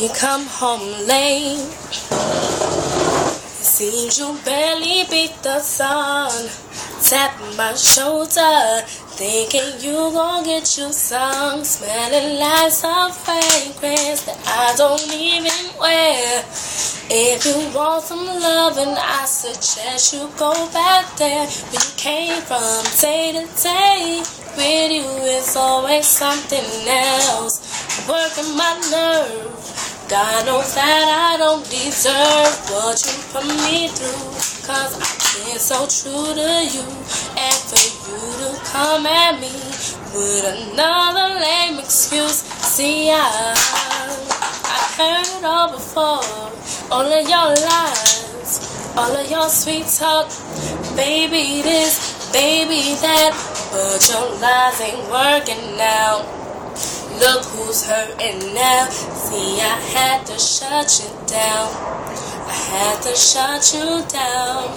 You come home late. It seems you barely beat the sun. Tap my shoulder, thinking you gon' get you some. Smelling like some fragrance that I don't even wear. If you want some loving, I suggest you go back there where you came from. Day to day with you, it's always something else. Working my nerve. God knows that I don't deserve what you put me through, 'cause I've been so true to you. And for you to come at me with another lame excuse, see, I heard it all before. All of your lies, all of your sweet talk, baby this, baby that, but your lies ain't working now. Look who's hurting now. See, I had to shut you down. I had to shut you down.